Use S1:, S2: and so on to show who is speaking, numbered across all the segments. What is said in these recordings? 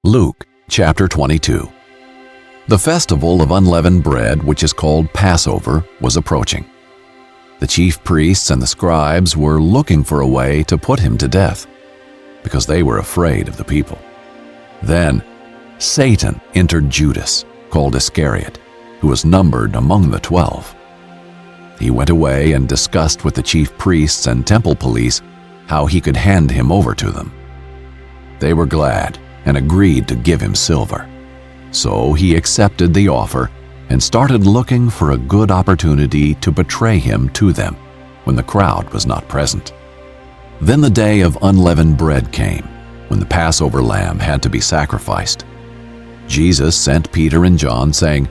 S1: Luke chapter 22. The festival of unleavened bread, which is called Passover, was approaching. The chief priests and the scribes were looking for a way to put him to death, because they were afraid of the people. Then Satan entered Judas, called Iscariot, who was numbered among the 12. He went away and discussed with the chief priests and temple police how he could hand him over to them. They were glad and agreed to give him silver. So he accepted the offer and started looking for a good opportunity to betray him to them when the crowd was not present. Then the day of unleavened bread came, when the Passover lamb had to be sacrificed. Jesus sent Peter and John, saying,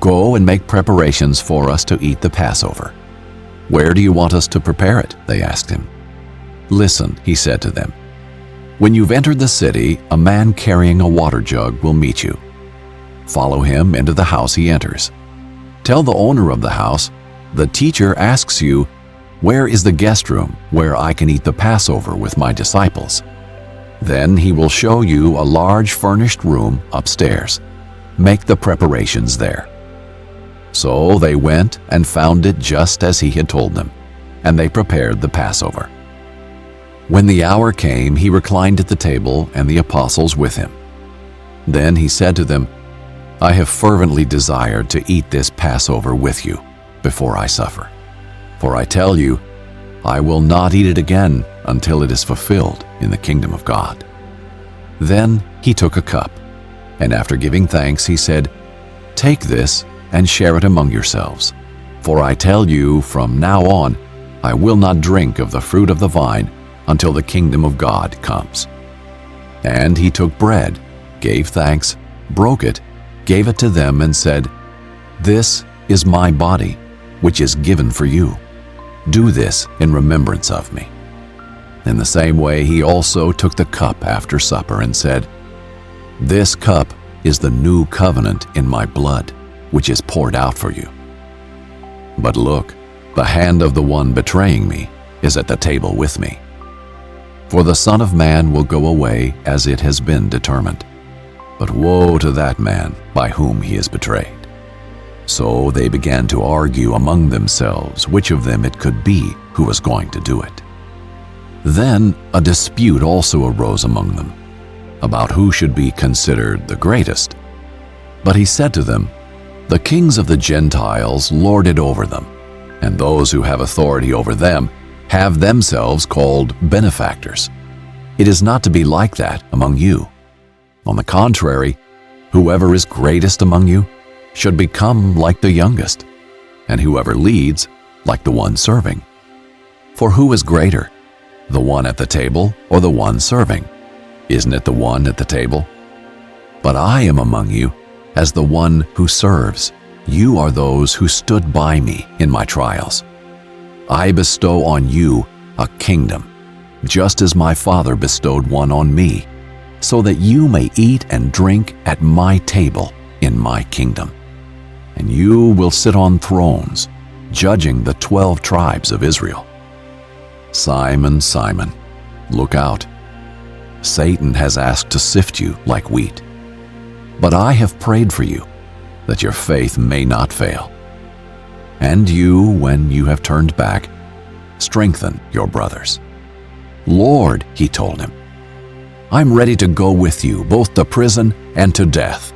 S1: "Go and make preparations for us to eat the Passover." "Where do you want us to prepare it?" they asked him. "Listen," he said to them. "When you've entered the city, a man carrying a water jug will meet you. Follow him into the house he enters. Tell the owner of the house, 'The teacher asks you, where is the guest room where I can eat the Passover with my disciples?' Then he will show you a large furnished room upstairs. Make the preparations there." So they went and found it just as he had told them, and they prepared the Passover. When the hour came, he reclined at the table, and the apostles with him. Then he said to them, "I have fervently desired to eat this Passover with you before I suffer. For I tell you, I will not eat it again until it is fulfilled in the kingdom of God." Then he took a cup, and after giving thanks, he said, "Take this and share it among yourselves. For I tell you, from now on, I will not drink of the fruit of the vine until the kingdom of God comes." And he took bread, gave thanks, broke it, gave it to them, and said, "This is my body, which is given for you. Do this in remembrance of me." In the same way, he also took the cup after supper and said, "This cup is the new covenant in my blood, which is poured out for you. But look, the hand of the one betraying me is at the table with me. For the Son of Man will go away as it has been determined. But woe to that man by whom he is betrayed." So they began to argue among themselves which of them it could be who was going to do it. Then a dispute also arose among them about who should be considered the greatest. But he said to them, "The kings of the Gentiles lord it over them, and those who have authority over them have themselves called benefactors. It is not to be like that among you. On the contrary, whoever is greatest among you should become like the youngest, and whoever leads like the one serving. For who is greater, the one at the table or the one serving? Isn't it the one at the table? But I am among you as the one who serves. You are those who stood by me in my trials. I bestow on you a kingdom, just as my Father bestowed one on me, so that you may eat and drink at my table in my kingdom. And you will sit on thrones, judging the 12 tribes of Israel. Simon, Simon, look out. Satan has asked to sift you like wheat. But I have prayed for you, that your faith may not fail. And you, when you have turned back, strengthen your brothers." "Lord," he told him, "I'm ready to go with you both to prison and to death."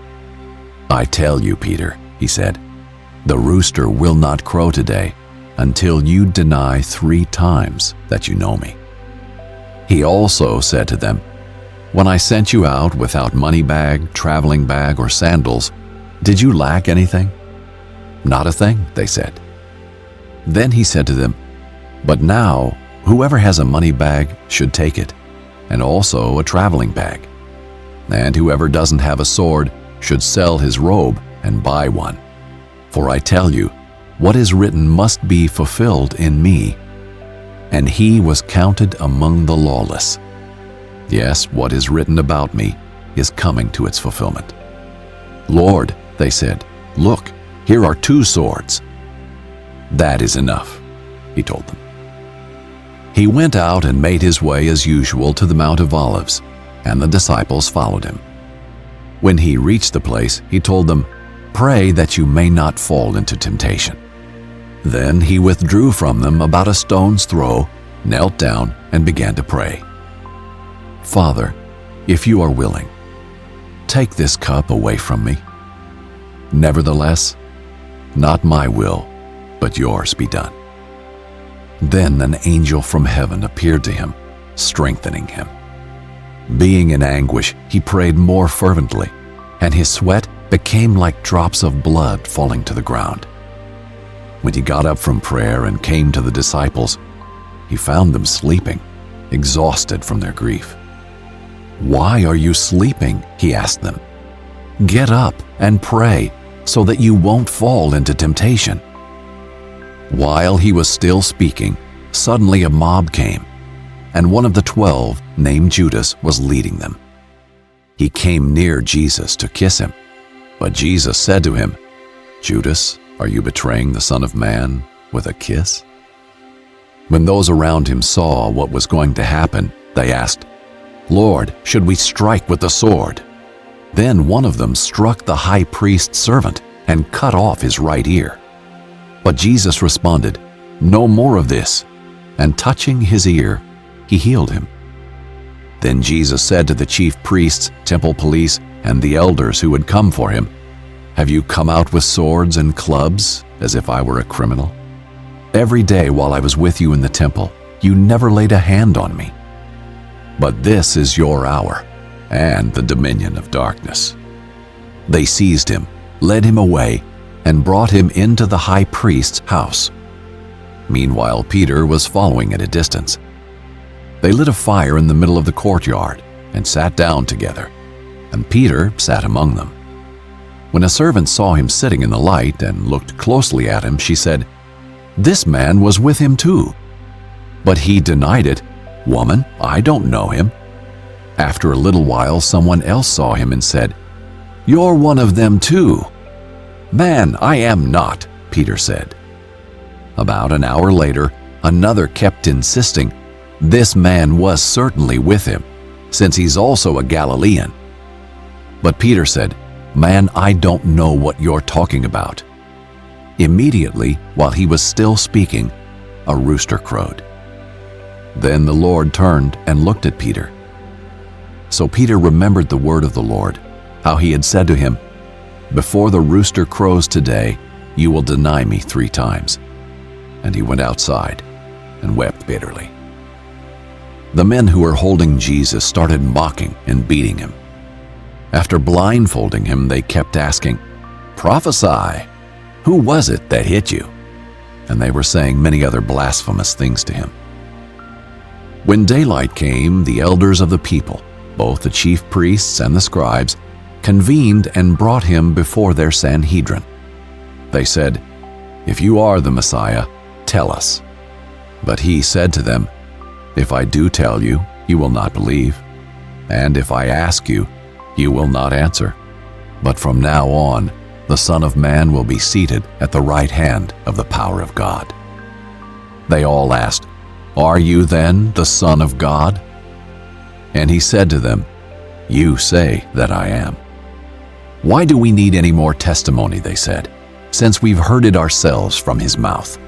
S1: "I tell you, Peter," he said, "the rooster will not crow today until you deny 3 times that you know me." He also said to them, "When I sent you out without money bag, traveling bag, or sandals, did you lack anything?" "Not a thing," they said. Then he said to them, "But now whoever has a money bag should take it, and also a traveling bag. And whoever doesn't have a sword should sell his robe and buy one. For I tell you, what is written must be fulfilled in me." And he was counted among the lawless. Yes, what is written about me is coming to its fulfillment. "Lord," they said, "look, here are 2 swords." "That is enough," he told them. He went out and made his way as usual to the Mount of Olives, and the disciples followed him. When he reached the place, he told them, "Pray that you may not fall into temptation." Then he withdrew from them about a stone's throw, knelt down, and began to pray. "Father, if you are willing, take this cup away from me. Nevertheless, not my will, but yours be done." Then an angel from heaven appeared to him, strengthening him. Being in anguish, he prayed more fervently, and his sweat became like drops of blood falling to the ground. When he got up from prayer and came to the disciples, he found them sleeping, exhausted from their grief. "Why are you sleeping?" he asked them. "Get up and pray so that you won't fall into temptation." While he was still speaking, suddenly a mob came, and one of the 12, named Judas, was leading them. He came near Jesus to kiss him, but Jesus said to him, "Judas, are you betraying the Son of Man with a kiss?" When those around him saw what was going to happen, they asked, "Lord, should we strike with the sword?" Then one of them struck the high priest's servant and cut off his right ear. But Jesus responded, "No more of this," and touching his ear, he healed him. Then Jesus said to the chief priests, temple police, and the elders who had come for him, "Have you come out with swords and clubs, as if I were a criminal? Every day while I was with you in the temple, you never laid a hand on me. But this is your hour, and the dominion of darkness." They seized him, led him away, and brought him into the high priest's house. Meanwhile, Peter was following at a distance. They lit a fire in the middle of the courtyard and sat down together, and Peter sat among them. When a servant saw him sitting in the light and looked closely at him, she said, "This man was with him too." But he denied it. "Woman, I don't know him." After a little while, someone else saw him and said, "You're one of them too." "Man, I am not," Peter said. About an hour later, another kept insisting, "This man was certainly with him, since he's also a Galilean." But Peter said, "Man, I don't know what you're talking about." Immediately, while he was still speaking, a rooster crowed. Then the Lord turned and looked at Peter. So Peter remembered the word of the Lord, how he had said to him, "Before the rooster crows today, you will deny me 3 times." And he went outside and wept bitterly. The men who were holding Jesus started mocking and beating him. After blindfolding him, they kept asking, "Prophesy! Who was it that hit you?" And they were saying many other blasphemous things to him. When daylight came, the elders of the people, both the chief priests and the scribes, convened and brought him before their Sanhedrin. They said, "If you are the Messiah, tell us." But he said to them, "If I do tell you, you will not believe, and if I ask you, you will not answer. But from now on, the Son of Man will be seated at the right hand of the power of God." They all asked, "Are you then the Son of God?" And he said to them, "You say that I am." "Why do we need any more testimony?" they said, "since we've heard it ourselves from his mouth."